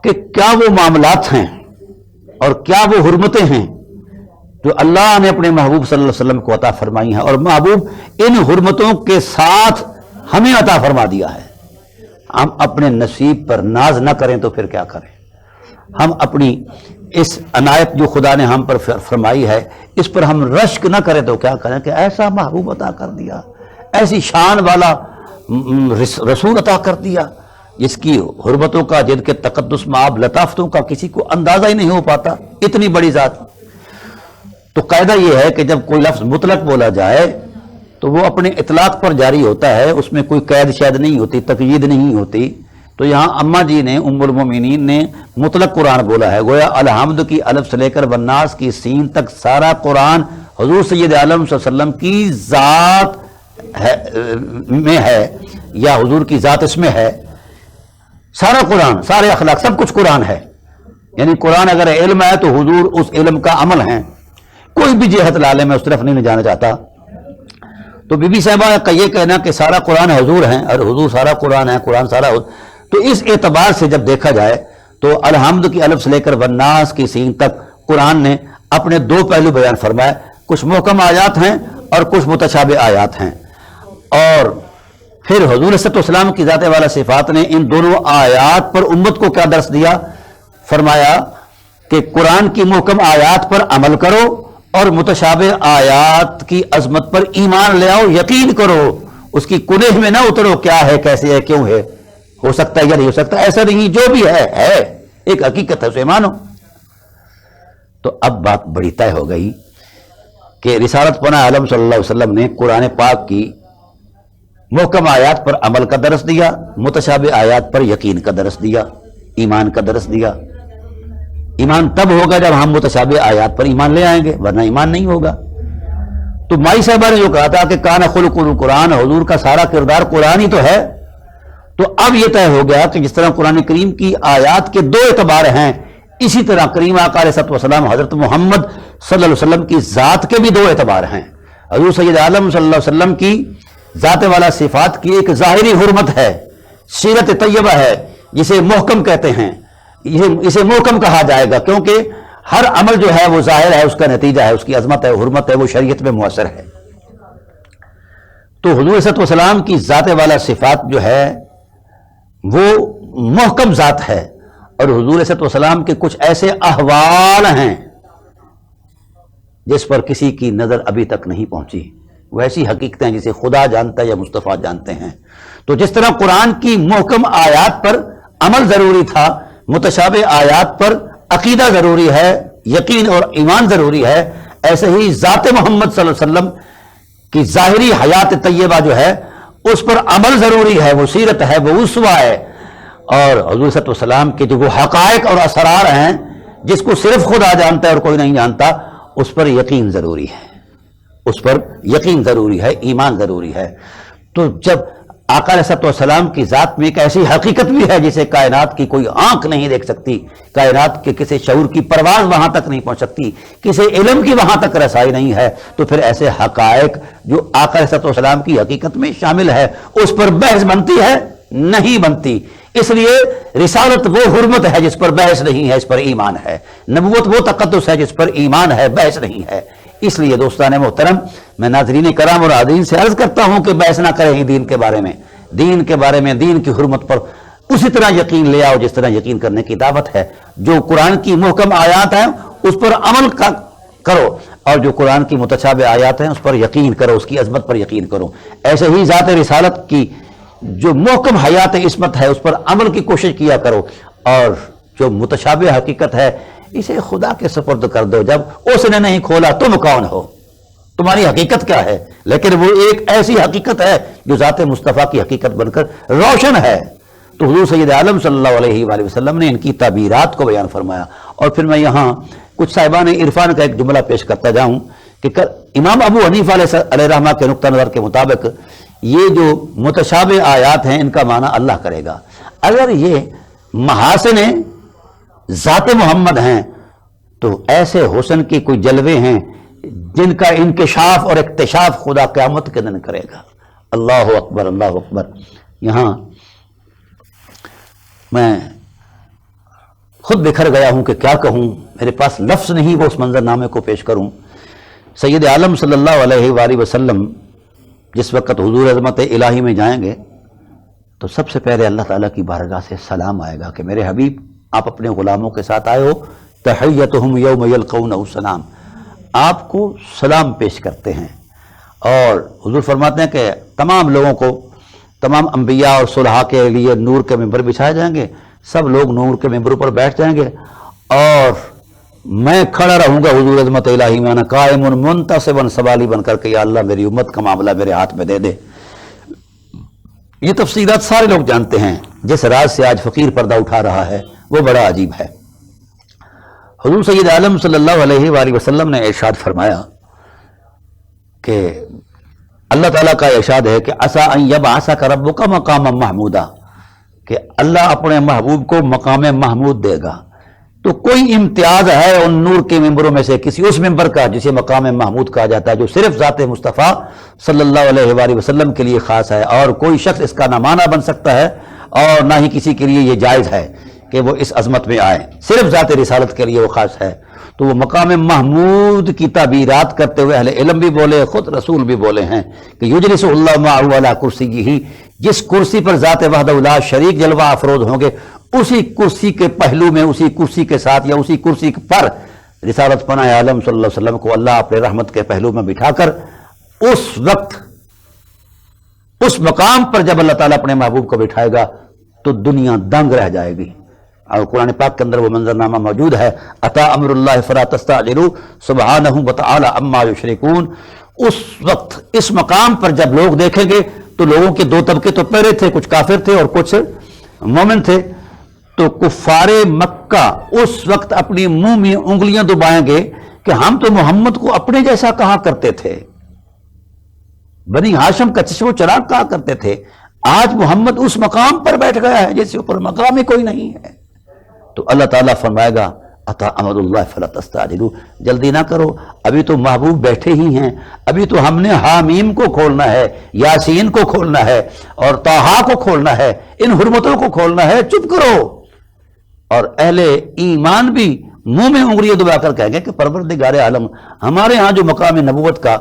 کہ کیا وہ معاملات ہیں اور کیا وہ حرمتیں ہیں جو اللہ نے اپنے محبوب صلی اللہ علیہ وسلم کو عطا فرمائی ہیں، اور محبوب ان حرمتوں کے ساتھ ہمیں عطا فرما دیا ہے۔ ہم اپنے نصیب پر ناز نہ کریں تو پھر کیا کریں؟ ہم اپنی اس عنایت جو خدا نے ہم پر فرمائی ہے اس پر ہم رشک نہ کریں تو کیا کریں کہ ایسا محبوب عطا کر دیا، ایسی شان والا رسول عطا کر دیا جس کی حرمتوں کا، جن کے تقدس مآب لطافتوں کا کسی کو اندازہ ہی نہیں ہو پاتا، اتنی بڑی ذات۔ تو قاعدہ یہ ہے کہ جب کوئی لفظ مطلق بولا جائے تو وہ اپنے اطلاق پر جاری ہوتا ہے، اس میں کوئی قید شاید نہیں ہوتی، تقیید نہیں ہوتی۔ تو یہاں اماں جی نے، ام المومنین نے مطلق قرآن بولا ہے، گویا الحمد کی الف سے لے کر والناس کی سین تک سارا قرآن حضور سید عالم صلی اللہ علیہ وسلم کی ذات میں ہے یا حضور کی ذات اس میں ہے۔ سارا قرآن، سارے اخلاق، سب کچھ قرآن ہے۔ یعنی قرآن اگر علم ہے تو حضور اس علم کا عمل ہے، کوئی بھی جہت لالے میں اس طرف نہیں جانا چاہتا۔ تو بی بی صاحبہ کا یہ کہنا کہ سارا قرآن حضور ہے اور حضور سارا قرآن ہے، قرآن سارا حضور، تو اس اعتبار سے جب دیکھا جائے تو الحمد کی الف سے لے کر والناس کی سین تک قرآن نے اپنے دو پہلو بیان فرمائے، کچھ محکم آیات ہیں اور کچھ متشابہ آیات ہیں۔ اور پھر حضور صلی اللہ علیہ وسلم کی ذات والا صفات نے ان دونوں آیات پر امت کو کیا درس دیا؟ فرمایا کہ قرآن کی محکم آیات پر عمل کرو اور متشابہ آیات کی عظمت پر ایمان لے آؤ، یقین کرو، اس کی کنہ میں نہ اترو کیا ہے، کیسے ہے، کیوں ہے، ہو سکتا ہے یا نہیں ہو سکتا، ایسا نہیں، جو بھی ہے ایک حقیقت ہے، اسے مانو۔ تو اب بات بڑی طے ہو گئی کہ رسالت پناہ عالم صلی اللہ علیہ وسلم نے قرآن پاک کی محکم آیات پر عمل کا درس دیا، متشابہ آیات پر یقین کا درس دیا، ایمان کا درس دیا۔ ایمان تب ہوگا جب ہم متشابہ آیات پر ایمان لے آئیں گے، ورنہ ایمان نہیں ہوگا۔ تو مائی صاحبہ نے جو کہا تھا کہ کان خلق القرآن، حضور کا سارا کردار قرآن ہی تو ہے، تو اب یہ طے ہو گیا کہ جس طرح قرآن کریم کی آیات کے دو اعتبار ہیں، اسی طرح کریم آقا علیہ الصلوۃ والسلام حضرت محمد صلی اللہ علیہ وسلم کی ذات کے بھی دو اعتبار ہیں۔ حضور سید عالم صلی اللہ علیہ وسلم کی ذات والا صفات کی ایک ظاہری حرمت ہے، سیرت طیبہ ہے، جسے محکم کہتے ہیں، اسے محکم کہا جائے گا کیونکہ ہر عمل جو ہے وہ ظاہر ہے، اس کا نتیجہ ہے، اس کی عظمت ہے، حرمت ہے، وہ شریعت میں مؤثر ہے۔ تو حضور صلی اللہ علیہ وسلم کی ذات والا صفات جو ہے وہ محکم ذات ہے، اور حضور صلی اللہ علیہ وسلم کے کچھ ایسے احوال ہیں جس پر کسی کی نظر ابھی تک نہیں پہنچی، وہ ایسی حقیقتیں ہیں جسے خدا جانتا ہے یا مصطفیٰ جانتے ہیں۔ تو جس طرح قرآن کی محکم آیات پر عمل ضروری تھا، متشابہ آیات پر عقیدہ ضروری ہے، یقین اور ایمان ضروری ہے، ایسے ہی ذات محمد صلی اللہ علیہ وسلم کی ظاہری حیات طیبہ جو ہے اس پر عمل ضروری ہے، وہ سیرت ہے، وہ اسوہ ہے، اور حضور صلی اللہ علیہ وسلم کے جو وہ حقائق اور اسرار ہیں جس کو صرف خدا جانتا ہے اور کوئی نہیں جانتا، اس پر یقین ضروری ہے، اس پر یقین ضروری ہے، ایمان ضروری ہے۔ تو جب آقا علیہ الصلوۃ والسلام کی ذات میں ایک ایسی حقیقت بھی ہے جسے کائنات کی کوئی آنکھ نہیں دیکھ سکتی، کائنات کے کسی شعور کی پرواز وہاں تک نہیں پہنچ سکتی، کسی علم کی وہاں تک رسائی نہیں ہے، تو پھر ایسے حقائق جو آقا علیہ الصلوۃ والسلام کی حقیقت میں شامل ہے اس پر بحث بنتی ہے؟ نہیں بنتی۔ اس لیے رسالت وہ حرمت ہے جس پر بحث نہیں ہے، اس پر ایمان ہے، نبوت وہ تقدس ہے جس پر ایمان ہے، بحث نہیں ہے۔ اس لیے دوستان محترم، میں ناظرین کرام اور عادین سے عرض کرتا ہوں کہ بحث نہ کریں دین کے بارے میں، دین کے بارے میں، دین کی حرمت پر اسی طرح یقین لے آؤ جس طرح یقین کرنے کی دعوت ہے۔ جو قرآن کی محکم آیات ہیں اس پر عمل کرو، اور جو قرآن کی متشابہ آیات ہیں اس پر یقین کرو، اس کی عظمت پر یقین کرو۔ ایسے ہی ذات رسالت کی جو محکم حیات عصمت ہے اس پر عمل کی کوشش کیا کرو، اور جو متشابہ حقیقت ہے اسے خدا کے سپرد کر دو۔ جب اس نے نہیں کھولا تم کون ہو، تمہاری حقیقت کیا ہے؟ لیکن وہ ایک ایسی حقیقت ہے جو ذات مصطفیٰ کی حقیقت بن کر روشن ہے۔ تو حضور سید عالم صلی اللہ علیہ وآلہ وسلم نے ان کی تعبیرات کو بیان فرمایا۔ اور پھر میں یہاں کچھ صاحبان عرفان کا ایک جملہ پیش کرتا جاؤں کہ امام ابو حنیفہ علیہ رحمہ کے نقطہ نظر کے مطابق یہ جو متشابہ آیات ہیں ان کا معنی اللہ کرے گا۔ اگر یہ محاسن ذات محمد ہیں تو ایسے حسن کی کوئی جلوے ہیں جن کا انکشاف اور اکتشاف خدا قیامت کے دن کرے گا۔ اللہ اکبر، اللہ اکبر۔ یہاں میں خود بکھر گیا ہوں کہ کیا کہوں، میرے پاس لفظ نہیں وہ اس منظر نامے کو پیش کروں۔ سید عالم صلی اللہ علیہ وآلہ وسلم جس وقت حضور عظمت الہی میں جائیں گے تو سب سے پہلے اللہ تعالیٰ کی بارگاہ سے سلام آئے گا کہ میرے حبیب آپ اپنے غلاموں کے ساتھ آئے ہو، تحیتہم یوم یلقونہ سلام، آپ کو سلام پیش کرتے ہیں۔ اور حضور فرماتے ہیں کہ تمام لوگوں کو، تمام انبیاء اور صلحاء کے لیے نور کے ممبر بچھائے جائیں گے، سب لوگ نور کے ممبروں پر بیٹھ جائیں گے، اور میں کھڑا رہوں گا حضور عظمت الہی میں، انا قائم منتصبا، سوالی بن کر کہ یا اللہ میری امت کا معاملہ میرے ہاتھ میں دے دے۔ یہ تفصیلات سارے لوگ جانتے ہیں، جس راز سے آج فقیر پردہ اٹھا رہا ہے وہ بڑا عجیب ہے۔ حضور سید عالم صلی اللہ علیہ وآلہ وسلم نے ارشاد فرمایا کہ اللہ تعالیٰ کا ارشاد ہے کہ عسیٰ ان یبعثک ربک مقاما محمودا، کہ اللہ اپنے محبوب کو مقام محمود دے گا۔ تو کوئی امتیاز ہے ان نور کے ممبروں میں سے کسی اس ممبر کا جسے مقام محمود کہا جاتا ہے، جو صرف ذات مصطفیٰ صلی اللہ علیہ وآلہ وسلم کے لیے خاص ہے، اور کوئی شخص اس کا نہ مانع بن سکتا ہے اور نہ ہی کسی کے لیے یہ جائز ہے کہ وہ اس عظمت میں آئیں، صرف ذات رسالت کے لیے وہ خاص ہے۔ تو وہ مقام محمود کی تعبیرات کرتے ہوئے اہل علم بھی بولے، خود رسول بھی بولے ہیں کہ یجلس اللہ معہ علی کرسیہ، جس کرسی پر ذات وحدہ لا شریک جلوہ افروز ہوں گے، اسی کرسی کے پہلو میں، اسی کرسی کے ساتھ یا اسی کرسی پر رسالت پناہ عالم صلی اللہ علیہ وسلم کو اللہ اپنے رحمت کے پہلو میں بٹھا کر اس وقت اس مقام پر جب اللہ تعالیٰ اپنے محبوب کو بٹھائے گا تو دنیا دنگ رہ جائے گی۔ اور قرآن پاک کے اندر وہ منظرنامہ موجود ہے، اتی امر اللہ فلا تستعجلوا سبحانہ وتعالی عما یشرکون۔ اس وقت اس مقام پر جب لوگ دیکھیں گے تو لوگوں کے دو طبقے تو پہلے تھے، کچھ کافر تھے اور کچھ مومن تھے۔ تو کفار مکہ اس وقت اپنی منہ میں انگلیاں دبائیں گے کہ ہم تو محمد کو اپنے جیسا کہا کرتے تھے، بنی ہاشم کا چشم و چراغ کہا کرتے تھے، آج محمد اس مقام پر بیٹھ گیا ہے جس کے اوپر مقام ہی کوئی نہیں ہے۔ تو اللہ تعالیٰ فرمائے گا اتی امر اللہ فلا تستعجلوا، جلدی نہ کرو، ابھی تو محبوب بیٹھے ہی ہیں، ابھی تو ہم نے حامیم کو کھولنا ہے، یاسین کو کھولنا ہے اور طٰہٰ کو کھولنا ہے، ان حرمتوں کو کھولنا ہے، چپ کرو۔ اور اہل ایمان بھی منہ میں انگلیاں دبا کر کہیں گے کہ پروردگار عالم، ہمارے ہاں جو مقام نبوت کا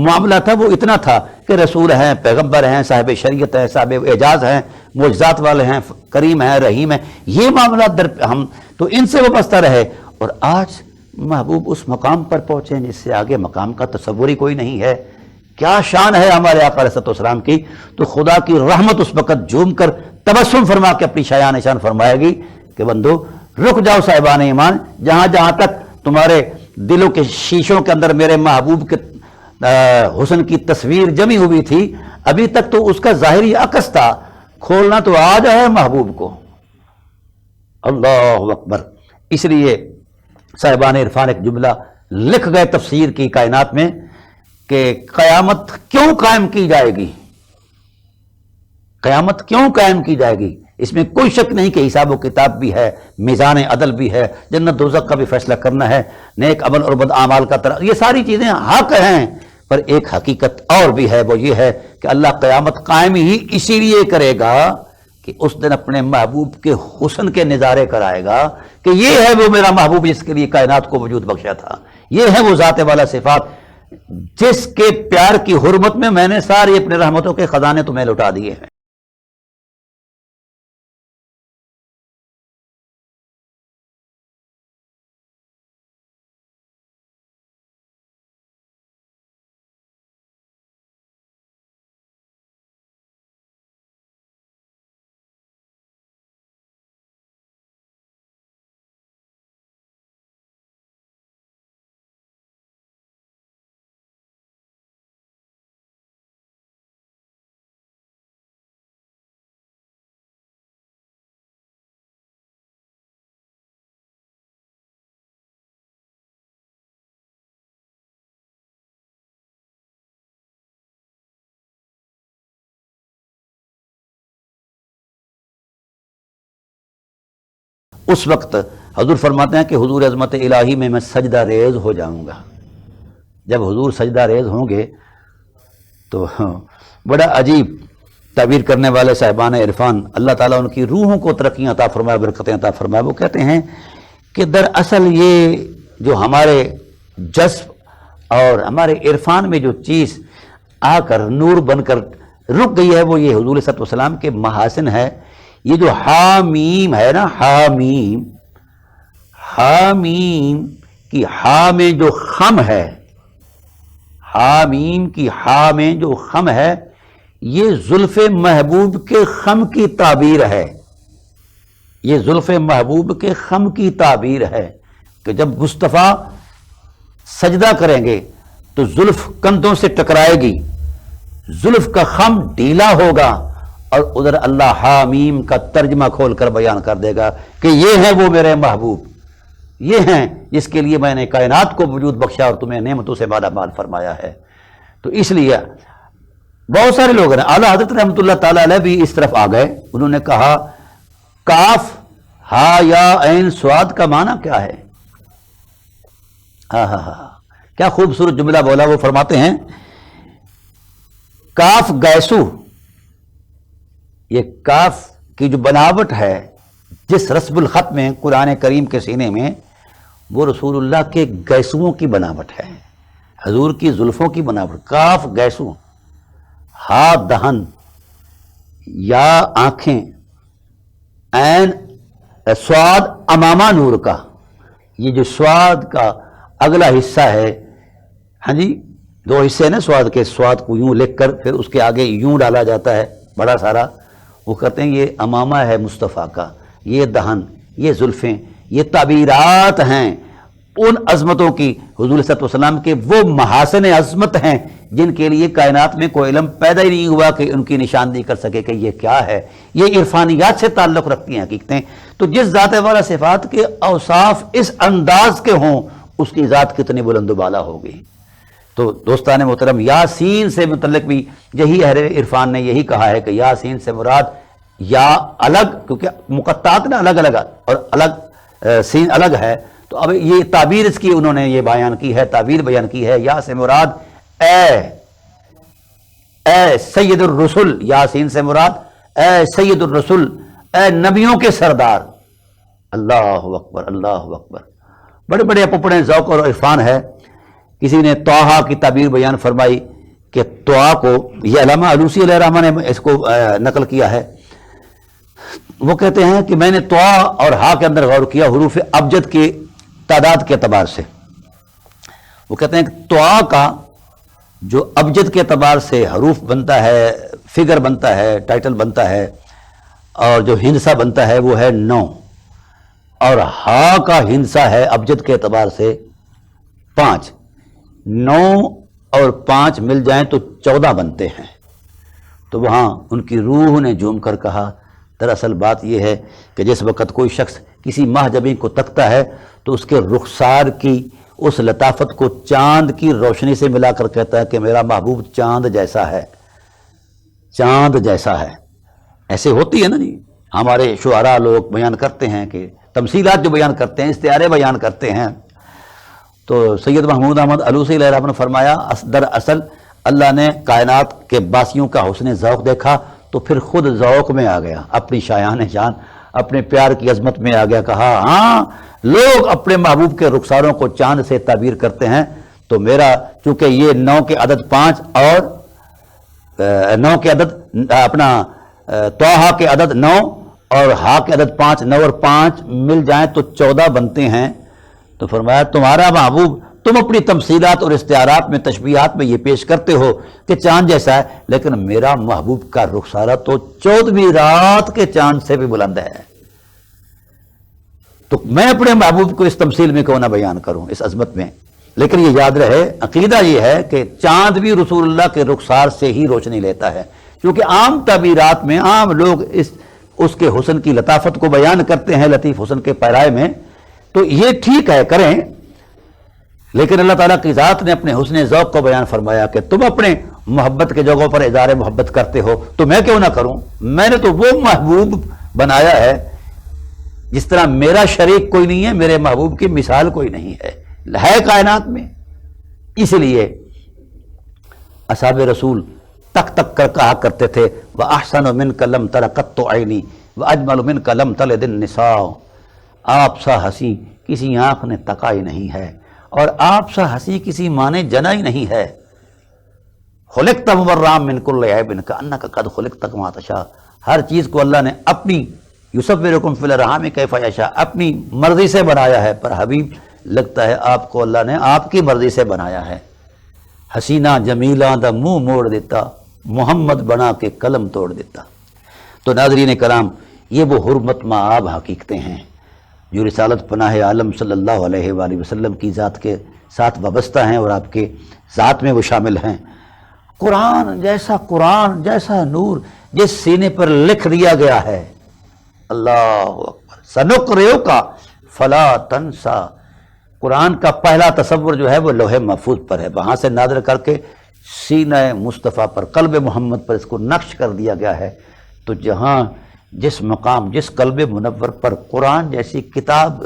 معاملہ تھا وہ اتنا تھا کہ رسول ہیں، پیغمبر ہیں، صاحب شریعت ہیں، صاحب اعجاز ہیں، معجزات والے ہیں، کریم ہیں، رحیم ہیں، یہ معاملات ہم تو ان سے وابستہ رہے۔ اور آج محبوب اس مقام پر پہنچے جس سے آگے مقام کا تصور ہی کوئی نہیں ہے۔ کیا شان ہے ہمارے آقا علیہ السلام کی۔ تو خدا کی رحمت اس وقت جھوم کر تبسم فرما کے اپنی شایان نشان فرمائے گی کہ بندو رک جاؤ صاحبان ایمان، جہاں جہاں تک تمہارے دلوں کے شیشوں کے اندر میرے محبوب کے حسن کی تصویر جمی ہوئی تھی، ابھی تک تو اس کا ظاہری عکس تھا، کھولنا تو آج ہے محبوب کو۔ اللہ اکبر۔ اس لیے صاحبان عرفان ایک جملہ لکھ گئے تفسیر کی کائنات میں کہ قیامت کیوں قائم کی جائے گی، قیامت کیوں قائم کی جائے گی۔ اس میں کوئی شک نہیں کہ حساب و کتاب بھی ہے، میزان عدل بھی ہے، جنت دوزخ کا بھی فیصلہ کرنا ہے، نیک عمل اور بد اعمال کا یہ ساری چیزیں حق ہیں، پر ایک حقیقت اور بھی ہے، وہ یہ ہے کہ اللہ قیامت قائم ہی اسی لیے کرے گا کہ اس دن اپنے محبوب کے حسن کے نظارے کرائے گا کہ یہ ہے وہ میرا محبوب جس کے لیے کائنات کو وجود بخشا تھا، یہ ہے وہ ذات والا صفات جس کے پیار کی حرمت میں میں نے ساری اپنے رحمتوں کے خزانے تمہیں لوٹا دیے ہیں۔ اس وقت حضور فرماتے ہیں کہ حضور عظمت الہی میں سجدہ ریز ہو جاؤں گا۔ جب حضور سجدہ ریز ہوں گے تو بڑا عجیب تعبیر کرنے والے صاحبان عرفان، اللہ تعالیٰ ان کی روحوں کو ترقیاں عطا فرمائے، برکتیں عطا فرمائے، وہ کہتے ہیں کہ دراصل یہ جو ہمارے جذب اور ہمارے عرفان میں جو چیز آ کر نور بن کر رک گئی ہے وہ یہ حضور صلی اللہ علیہ وسلم کے محاسن ہے۔ یہ جو حامیم ہے نا، حامیم، حامیم کی ہا میں جو خم ہے، حامیم کی ہا میں جو خم ہے، یہ زلف محبوب کے خم کی تعبیر ہے، یہ زلف محبوب کے خم کی تعبیر ہے کہ جب مصطفیٰ سجدہ کریں گے تو زلف کندھوں سے ٹکرائے گی، زلف کا خم ڈھیلا ہوگا، اور ادھر اللہ حامیم کا ترجمہ کھول کر بیان کر دے گا کہ یہ ہیں وہ میرے محبوب، یہ ہیں جس کے لیے میں نے کائنات کو وجود بخشا اور تمہیں نعمتوں سے مالا مال فرمایا ہے۔ تو اس لیے بہت سارے لوگ ہیں، اعلیٰ حضرت رحمۃ اللہ تعالیٰ علیہ بھی اس طرف آ گئے، انہوں نے کہا کاف ہا یا عین سواد کا معنی کیا ہے؟ ہاں ہاں ہاں، کیا خوبصورت جملہ بولا۔ وہ فرماتے ہیں کاف گیسو، یہ کاف کی جو بناوٹ ہے جس رسم الخط میں قرآن کریم کے سینے میں وہ رسول اللہ کے گیسوؤں کی بناوٹ ہے، حضور کی زلفوں کی بناوٹ، کاف گیسو، ہا دہن، یا آنکھیں، عین سواد امامہ نور کا، یہ جو سواد کا اگلا حصہ ہے، ہاں جی دو حصے نا سواد کے، سواد کو یوں لکھ کر پھر اس کے آگے یوں ڈالا جاتا ہے بڑا سارا، وہ کہتے ہیں یہ امامہ ہے مصطفیٰ کا، یہ دہن، یہ زلفیں، یہ تعبیرات ہیں ان عظمتوں کی، حضور صلی اللہ علیہ وسلم کے وہ محاسن عظمت ہیں جن کے لیے کائنات میں کوئی علم پیدا ہی نہیں ہوا کہ ان کی نشاندہی کر سکے کہ یہ کیا ہے، یہ عرفانیات سے تعلق رکھتی ہیں حقیقتیں۔ تو جس ذات والا صفات کے اوصاف اس انداز کے ہوں اس کی ذات کتنی بلند و بالا ہوگی۔ تو دوستان محترم، یاسین سے متعلق بھی یہی اہل عرفان نے یہی کہا ہے کہ یاسین سے مراد یا الگ، کیونکہ مقطعات نا الگ الگ اور الگ سین الگ ہے، تو اب یہ تعبیر اس کی انہوں نے یہ بیان کی ہے، تعبیر بیان کی ہے، یا سے مراد اے سید الرسل، یاسین سے مراد اے سید الرسل، اے نبیوں کے سردار۔ اللہ اکبر، اللہ اکبر، بڑے بڑے اپنے ذوق اور عرفان ہے۔ کسی نے طٰہٰ کی تعبیر بیان فرمائی کہ طٰہٰ کو، یہ علامہ علوسی علیہ الرحمہ نے اس کو نقل کیا ہے، وہ کہتے ہیں کہ میں نے طٰہٰ اور ہا کے اندر غور کیا حروف ابجد کی تعداد کے اعتبار سے۔ وہ کہتے ہیں کہ طٰہٰ کا جو ابجد کے اعتبار سے حروف بنتا ہے، فگر بنتا ہے، ٹائٹل بنتا ہے، اور جو ہندسہ بنتا ہے وہ ہے 9، اور ہا کا ہندسہ ہے ابجد کے اعتبار سے 5۔ 9 اور 5 مل جائیں تو 14 بنتے ہیں۔ تو وہاں ان کی روح نے جھوم کر کہا دراصل بات یہ ہے کہ جس وقت کوئی شخص کسی ماہ جبیں کو تکتا ہے تو اس کے رخسار کی اس لطافت کو چاند کی روشنی سے ملا کر کہتا ہے کہ میرا محبوب چاند جیسا ہے، چاند جیسا ہے۔ ایسے ہوتی ہے نا جی، ہمارے شعراء لوگ بیان کرتے ہیں کہ تمثیلات جو بیان کرتے ہیں، استعارے بیان کرتے ہیں۔ تو سید محمود احمد علوسی علیہ الرحمہ نے فرمایا دراصل اللہ نے کائنات کے باسیوں کا حسن ذوق دیکھا تو پھر خود ذوق میں آ گیا، اپنی شایان شان، اپنے پیار کی عظمت میں آ گیا، کہا ہاں لوگ اپنے محبوب کے رخساروں کو چاند سے تعبیر کرتے ہیں، تو میرا چونکہ یہ 9 کے عدد 5 اور 9 کے عدد اپنا طٰہٰ کے عدد 9 اور ہا کے عدد 5، 9 اور 5 مل جائیں تو 14 بنتے ہیں۔ تو فرمایا تمہارا محبوب، تم اپنی تمثیلات اور استعارات میں، تشبیہات میں یہ پیش کرتے ہو کہ چاند جیسا ہے، لیکن میرا محبوب کا رخسارہ تو 14ویں رات کے چاند سے بھی بلند ہے۔ تو میں اپنے محبوب کو اس تمثیل میں کیوں نہ بیان کروں، اس عظمت میں۔ لیکن یہ یاد رہے، عقیدہ یہ ہے کہ چاند بھی رسول اللہ کے رخسار سے ہی روشنی لیتا ہے، کیونکہ عام تعبیرات میں عام لوگ اس کے حسن کی لطافت کو بیان کرتے ہیں لطیف حسن کے پیرائے میں، تو یہ ٹھیک ہے کریں، لیکن اللہ تعالیٰ کی ذات نے اپنے حسن ذوق کو بیان فرمایا کہ تم اپنے محبت کے جگہوں پر اظہار محبت کرتے ہو تو میں کیوں نہ کروں، میں نے تو وہ محبوب بنایا ہے جس طرح میرا شریک کوئی نہیں ہے، میرے محبوب کی مثال کوئی نہیں ہے کائنات میں۔ اس لیے اصحاب رسول تک تک کر کہا کرتے تھے وَأَحْسَنُ مِنْكَ لَمْ تَرَ قَطُّ عَيْنِي وَأَجْمَلُ مِنْكَ لَمْ تَلِدِ النِّسَاءُ، آپ سا ہنسی کسی آنکھ نے تکا ہی نہیں ہے، اور آپ سا ہنسی کسی ماں نے جنا ہی نہیں ہے۔ خلقت مبرأ من کل عیب کأنک قد خلقت کما تشاء، ہر چیز کو اللہ نے اپنی یصورکم فی الارحام کیف یشاء اپنی مرضی سے بنایا ہے، پر حبیب لگتا ہے آپ کو اللہ نے آپ کی مرضی سے بنایا ہے۔ حسینہ جمیلہ دا منہ موڑ دیتا، محمد بنا کے قلم توڑ دیتا۔ تو ناظرین کرام، یہ وہ حرمت مآب حقیقتیں ہیں جو رسالت پناہ عالم صلی اللہ علیہ وآلہ وسلم کی ذات کے ساتھ وابستہ ہیں اور آپ کے ذات میں وہ شامل ہیں۔ قرآن جیسا نور جس سینے پر لکھ دیا گیا ہے، اللہ اکبر، سنقرئک فلا تنسا، قرآن کا پہلا تصور جو ہے وہ لوح محفوظ پر ہے، وہاں سے نازل کر کے سینہ مصطفیٰ پر، قلب محمد پر اس کو نقش کر دیا گیا ہے۔ تو جہاں جس مقام، جس قلب منور پر قرآن جیسی کتاب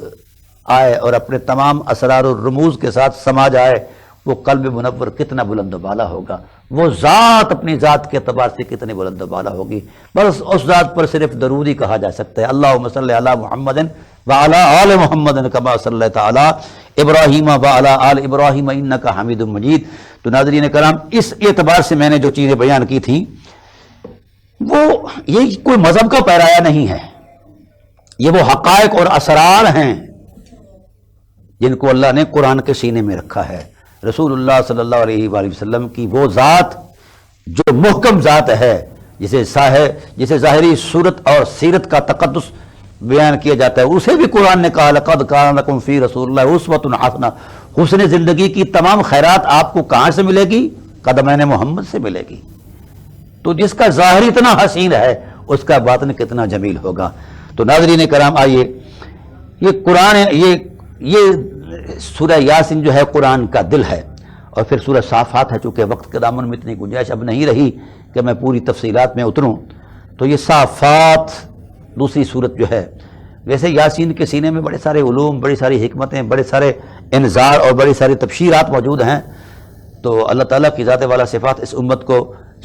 آئے اور اپنے تمام اسرار و رموز کے ساتھ سما جائے، وہ قلب منور کتنا بلند و بالا ہوگا، وہ ذات اپنی ذات کے اعتبار سے کتنی بلند و بالا ہوگی۔ بس اس ذات پر صرف درود ہی کہا جا سکتا ہے، اللہم صلی علی محمد وعلی آل محمد کما صلیت علی ابراہیم وعلی آل ابراہیم انک حمید مجید۔ تو ناظرین کرام، اس اعتبار سے میں نے جو چیزیں بیان کی تھیں وہ یہ کوئی مذہب کا پیرایا نہیں ہے، یہ وہ حقائق اور اسرار ہیں جن کو اللہ نے قرآن کے سینے میں رکھا ہے۔ رسول اللہ صلی اللہ علیہ وآلہ وسلم کی وہ ذات جو محکم ذات ہے، جسے ظاہری صورت اور سیرت کا تقدس بیان کیا جاتا ہے، اسے بھی قرآن نے کہا لقد کان لکم فی رسول اللہ اسوۃ حسنہ۔ حسن زندگی کی تمام خیرات آپ کو کہاں سے ملے گی؟ قدمین محمد سے ملے گی۔ تو جس کا ظاہر اتنا حسین ہے اس کا باطن کتنا جمیل ہوگا۔ تو ناظرین کرام، آئیے، یہ قرآن، یہ سورہ یاسین جو ہے قرآن کا دل ہے، اور پھر سورہ صافات ہے۔ چونکہ وقت کے دامن میں اتنی گنجائش اب نہیں رہی کہ میں پوری تفصیلات میں اتروں، تو یہ صافات دوسری صورت جو ہے، ویسے یاسین کے سینے میں بڑے سارے علوم، بڑی ساری حکمتیں، بڑے سارے انذار اور بڑی ساری تبشیرات موجود ہیں۔ تو اللہ تعالیٰ کی ذات والا صفات اس امت کو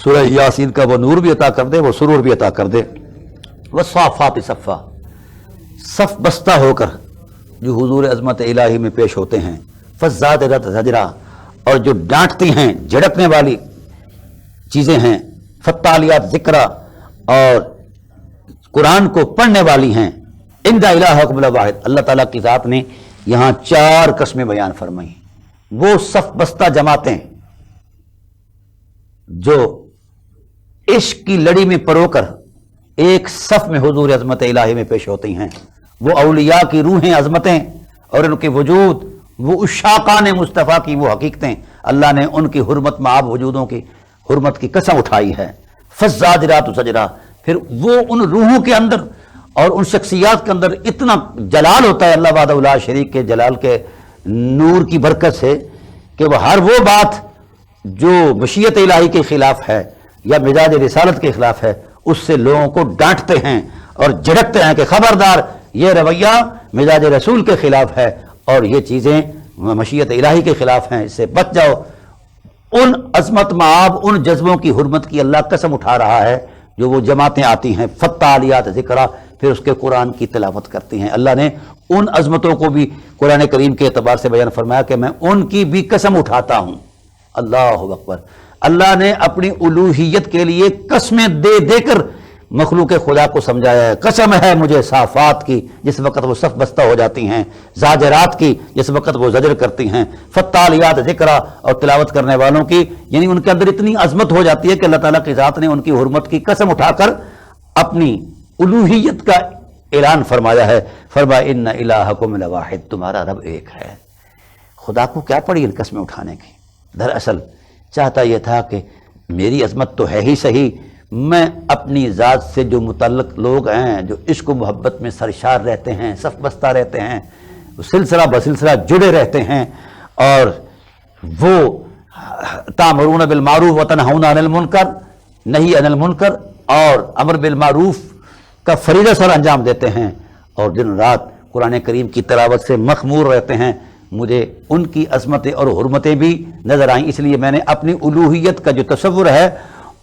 سورہ یاسین کا وہ نور بھی عطا کر دے، وہ سرور بھی عطا کر دے۔ والصافات صفا، صف بستہ ہو کر جو حضور عظمت الہی میں پیش ہوتے ہیں، فالزاجرات زجرا، اور جو ڈانٹتی ہیں، جھڑکنے والی چیزیں ہیں، فالتالیات ذکرا، اور قرآن کو پڑھنے والی ہیں۔ ان الہکم الواحد، اللہ تعالیٰ کی ذات نے یہاں 4 قسمیں بیان فرمائی۔ وہ صف بستہ جماعتیں جو عشق کی لڑی میں پرو کر ایک صف میں حضور عظمت الہی میں پیش ہوتی ہیں، وہ اولیاء کی روحیں، عظمتیں اور ان کے وجود، وہ عشاقان مصطفیٰ کی وہ حقیقتیں، اللہ نے ان کی حرمت مآب وجودوں کی حرمت کی قسم اٹھائی ہے۔ فالزاجرات زجرا، پھر وہ ان روحوں کے اندر اور ان شخصیات کے اندر اتنا جلال ہوتا ہے اللہ وحدہ لا شریک کے جلال کے نور کی برکت سے، کہ وہ ہر وہ بات جو مشیت الہی کے خلاف ہے یا مزاج رسالت کے خلاف ہے، اس سے لوگوں کو ڈانٹتے ہیں اور جھڑکتے ہیں کہ خبردار، یہ رویہ مزاج رسول کے خلاف ہے اور یہ چیزیں مشیت الہی کے خلاف ہیں، اس سے بچ جاؤ۔ ان عظمت مآب، ان جذبوں کی حرمت کی اللہ قسم اٹھا رہا ہے جو وہ جماعتیں آتی ہیں، فالتالیات ذکرا، پھر اس کے قرآن کی تلاوت کرتی ہیں۔ اللہ نے ان عظمتوں کو بھی قرآن کریم کے اعتبار سے بیان فرمایا کہ میں ان کی بھی قسم اٹھاتا ہوں۔ اللہ اکبر، اللہ نے اپنی الوہیت کے لیے قسمیں دے دے کر مخلوق خدا کو سمجھایا ہے۔ قسم ہے مجھے صافات کی، جس وقت وہ صف بستہ ہو جاتی ہیں، زاجرات کی، جس وقت وہ زجر کرتی ہیں، فالتالیات ذکرا، اور تلاوت کرنے والوں کی، یعنی ان کے اندر اتنی عظمت ہو جاتی ہے کہ اللہ تعالیٰ کی ذات نے ان کی حرمت کی قسم اٹھا کر اپنی الوہیت کا اعلان فرمایا ہے۔ فرمایا ان الہکم لواحد، تمہارا رب ایک ہے۔ خدا کو کیا پڑی ان قسمیں اٹھانے کی؟ دراصل چاہتا یہ تھا کہ میری عظمت تو ہے ہی صحیح، میں اپنی ذات سے جو متعلق لوگ ہیں، جو عشق و محبت میں سرشار رہتے ہیں، صف بستہ رہتے ہیں، سلسلہ بسلسلہ جڑے رہتے ہیں، اور وہ تامرون بالمعروف وتنہون عن المنکر، نہی عن المنکر اور امر بالمعروف کا فریضہ سر انجام دیتے ہیں، اور دن رات قرآن کریم کی تلاوت سے مخمور رہتے ہیں، مجھے ان کی عظمتیں اور حرمتیں بھی نظر آئیں۔ اس لیے میں نے اپنی الوہیت کا جو تصور ہے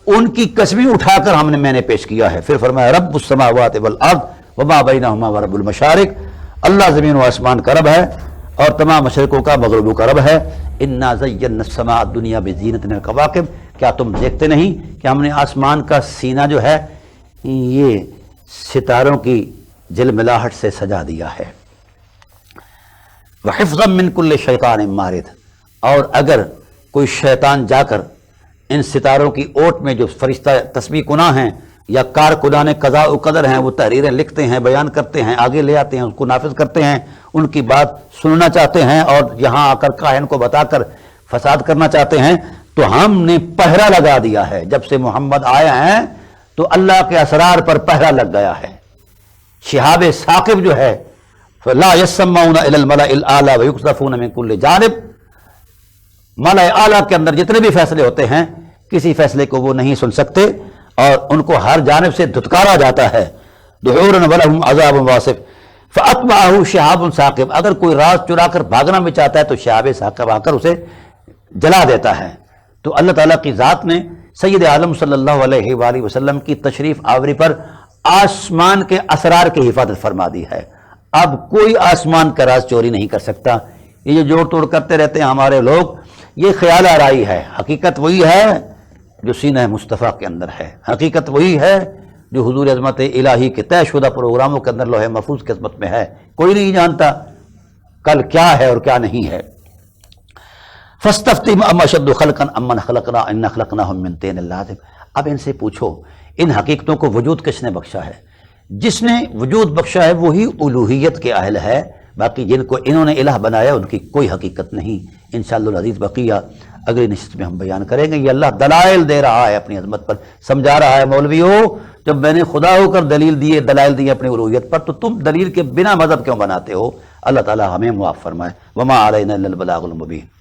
ان کی قسمیں اٹھا کر میں نے پیش کیا ہے۔ پھر فرمایا رب السماوات والارض وما بینہما ورب المشارق، اللہ زمین و آسمان کا رب ہے اور تمام مشرقوں کا مغربوں کا رب ہے۔ انا زینا السماء الدنیا بزینۃ الکواکب، کیا تم دیکھتے نہیں کہ ہم نے آسمان کا سینہ جو ہے یہ ستاروں کی جلملاہٹ سے سجا دیا ہے۔ وحفظا من کل شیطان مارد، اور اگر کوئی شیطان جا کر ان ستاروں کی اوٹ میں جو فرشتہ تسبیح کناں ہیں یا کارکنان قضاء و قدر ہیں، وہ تحریریں لکھتے ہیں، بیان کرتے ہیں، آگے لے آتے ہیں، اس کو نافذ کرتے ہیں، ان کی بات سننا چاہتے ہیں اور یہاں آ کر کاہن کو بتا کر فساد کرنا چاہتے ہیں، تو ہم نے پہرا لگا دیا ہے۔ جب سے محمد آئے ہیں تو اللہ کے اسرار پر پہرا لگ گیا ہے۔ شہاب ثاقب جو ہے لا یسمعون الی الملأ الاعلی ویقذفون من کل جانب، ملأ اعلیٰ کے اندر جتنے بھی فیصلے ہوتے ہیں کسی فیصلے کو وہ نہیں سن سکتے اور ان کو ہر جانب سے دھتکارا جاتا ہے۔ دحورا ولہم عذاب واصف فاتبعہ شہاب ثاقب، اگر کوئی راز چرا کر بھاگنا بھی چاہتا ہے تو شہاب ثاقب آ کر اسے جلا دیتا ہے۔ تو اللہ تعالیٰ کی ذات نے سید عالم صلی اللہ علیہ وآلہ وسلم کی تشریف آوری پر آسمان کے اسرار کی حفاظت فرما دی ہے۔ اب کوئی آسمان کا راز چوری نہیں کر سکتا۔ یہ جو جوڑ توڑ کرتے رہتے ہیں ہمارے لوگ، یہ خیال آرائی ہے۔ حقیقت وہی ہے جو سینہ مصطفیٰ کے اندر ہے، حقیقت وہی ہے جو حضور عظمت الہی کے طے شدہ پروگراموں کے اندر لوح محفوظ کی عظمت میں ہے۔ کوئی نہیں جانتا کل کیا ہے اور کیا نہیں ہے۔ فاستفتہم ام اشد خلقا امن خلقنا انا خلقناہم من طین لازب۔ اب ان سے پوچھو ان حقیقتوں کو وجود کس نے بخشا ہے؟ جس نے وجود بخشا ہے وہی الوہیت کے اہل ہے، باقی جن کو انہوں نے الہ بنایا ان کی کوئی حقیقت نہیں۔ انشاءاللہ العزیز بقیہ اگلی نشست میں ہم بیان کریں گے۔ یہ اللہ دلائل دے رہا ہے اپنی عظمت پر، سمجھا رہا ہے مولویو جب میں نے خدا ہو کر دلائل دیے اپنی الوہیت پر تو تم دلیل کے بنا مذہب کیوں بناتے ہو؟ اللہ تعالی ہمیں معاف فرمائے۔ وما علینا الا البلاغ المبین۔